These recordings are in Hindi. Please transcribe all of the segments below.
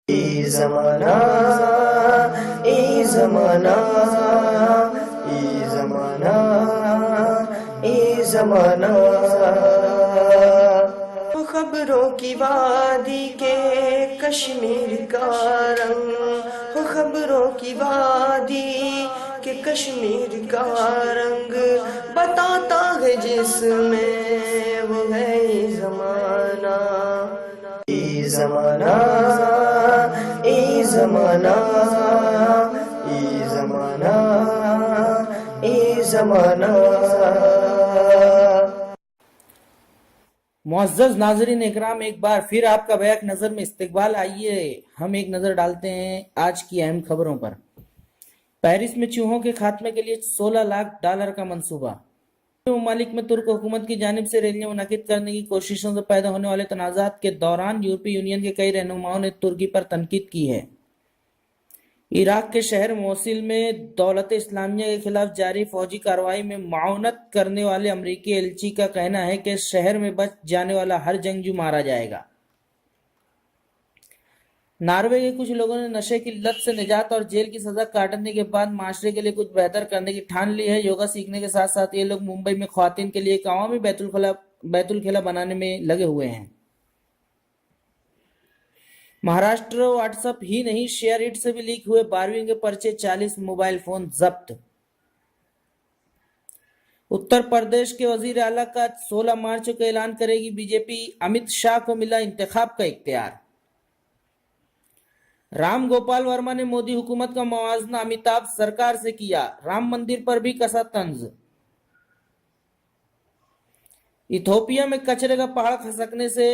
ए ज़माना ए ज़माना ए ज़माना ए ज़माना खबरों की वादी के कश्मीर का रंग हो, खबरों की वादी के कश्मीर का रंग बताता है जिसमें वो है ये ज़माना ए ज़माना ए ज़माना ए ज़माना ए ज़माना। मुअज़्ज़ज़ नाज़रीन इकराम, एक बार फिर आपका बैक नज़र में इस्तकबाल। आइए हम एक नज़र डालते हैं आज की अहम खबरों पर। पेरिस में चूहों के खात्मे के लिए $16 लाख का मंसूबा। ममालिक में तुर्क हुकूमत की जानिब से रैलियां मुनक़िद करने की कोशिशों से पैदा होने वाले तनाज़ात के दौरान यूरोपीय यूनियन के कई रहनुमाओं ने तुर्की पर तनकीद की है। इराक के शहर मोसिल में दौलत इस्लामिया के खिलाफ जारी फौजी कार्रवाई में माउनत करने वाले अमरीकी एलची का कहना है कि शहर में बच जाने वाला हर जंगजू मारा जाएगा। नॉर्वे के कुछ लोगों ने नशे की लत से निजात और जेल की सजा काटने के बाद माशरे के लिए कुछ बेहतर करने की ठान ली है। योगा सीखने के साथ साथ ये लोग मुंबई में ख्वातीन के लिए एक अवामी बैतुल खेला बनाने में लगे हुए हैं। महाराष्ट्र व्हाट्सएप ही नहीं, शेयर इट से भी लीक हुए 12वीं के पर्चे, 40 मोबाइल फोन जब्त। उत्तर प्रदेश के वजीर आला का 16 मार्च को ऐलान करेगी बीजेपी, अमित शाह को मिला इंतखाब का इख्तियार। राम गोपाल वर्मा ने मोदी हुकूमत का मुआवजा अमिताभ सरकार से किया, राम मंदिर पर भी कसा तंज। इथोपिया में कचरे का पहाड़ खसकने से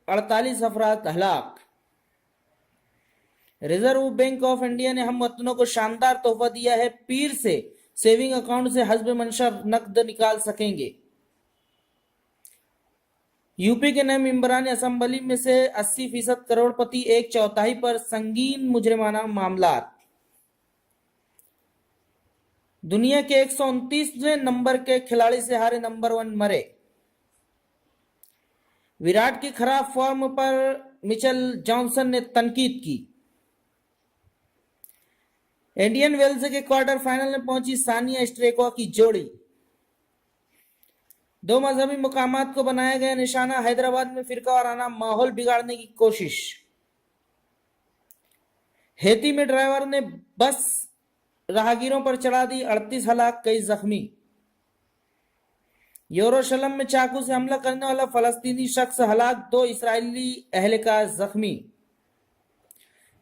48 अफराद हलाक। रिजर्व बैंक ऑफ इंडिया ने हम वतनों को शानदार तोहफा दिया है, पीर से सेविंग अकाउंट से हस्ब मंशा नकद निकाल सकेंगे। यूपी के नए मेंबरान असेंबली में से 80% करोड़पति, 1/4 पर संगीन मुजरिमाना मामला। दुनिया के 129वें नंबर के खिलाड़ी से हारे नंबर 1 मरे। विराट की खराब फॉर्म पर मिचेल जॉनसन ने तनकीद की। इंडियन वेल्स के क्वार्टर फाइनल में पहुंची सानिया स्ट्रेको की जोड़ी। दो मजहबी मुकामात को बनाया गया निशाना, हैदराबाद में फिरका वाराना माहौल बिगाड़ने की कोशिश। हेती में ड्राइवर ने बस राहगीरों पर चढ़ा दी, 38 हलाक, कई जख्मी। यरूशलेम में चाकू से हमला करने वाला फलस्तीनी शख्स हलाक, 2 इस्राएली एहलकार जख्मी।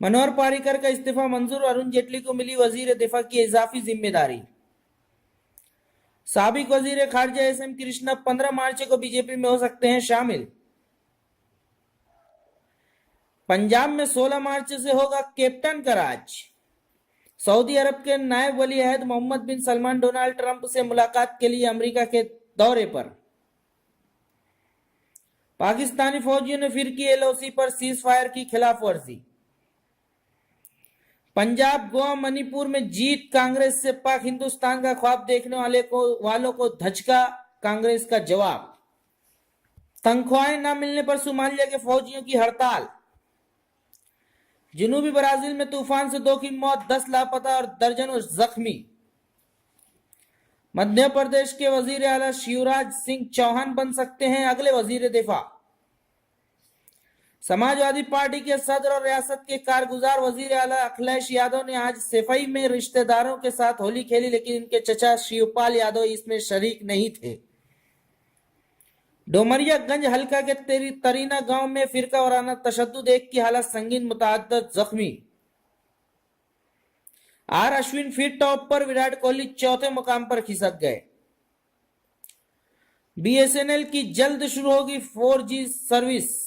मनोहर पारिकर का इस्तीफा मंजूर, अरुण जेटली को मिली वजीर दिफा की इजाफी जिम्मेदारी। साबिक वजीर खारजा एस.एम. कृष्णा 15 मार्च को बीजेपी में हो सकते हैं शामिल। पंजाब में 16 मार्च से होगा कैप्टन का राज। सऊदी अरब के नायब वली अहद मोहम्मद बिन सलमान डोनाल्ड ट्रंप से मुलाकात के लिए अमेरिका के दौरे पर। पाकिस्तानी फौजियों ने फिर की एलओसी पर सीज फायर की खिलाफ वर्जी। पंजाब, गोवा, मणिपुर में जीत, कांग्रेस से पाक हिंदुस्तान का ख्वाब देखने वालों को धचका, कांग्रेस का जवाब। तनख्वाहें न मिलने पर सोमालिया के फौजियों की हड़ताल। जनूबी ब्राजील में तूफान से 2 की मौत, 10 लापता और दर्जनों जख्मी। मध्य प्रदेश के वजीर आला शिवराज सिंह चौहान बन सकते हैं अगले वजीर दिफा। समाजवादी पार्टी के सदर और रियासत के कारगुजार वजीर आला अखिलेश यादव ने आज सफाई में रिश्तेदारों के साथ होली खेली, लेकिन इनके चचा शिवपाल यादव इसमें शरीक नहीं थे। डोमरियागंज हल्का के तरीना गांव में फिरका वाराना तशद्दुद, एक की हालत संगीन, मुतअद्दिद जख्मी। आर अश्विन फिर टॉप पर, विराट कोहली चौथे मुकाम पर खिसक गए। बीएसएनएल की जल्द शुरू होगी 4G सर्विस।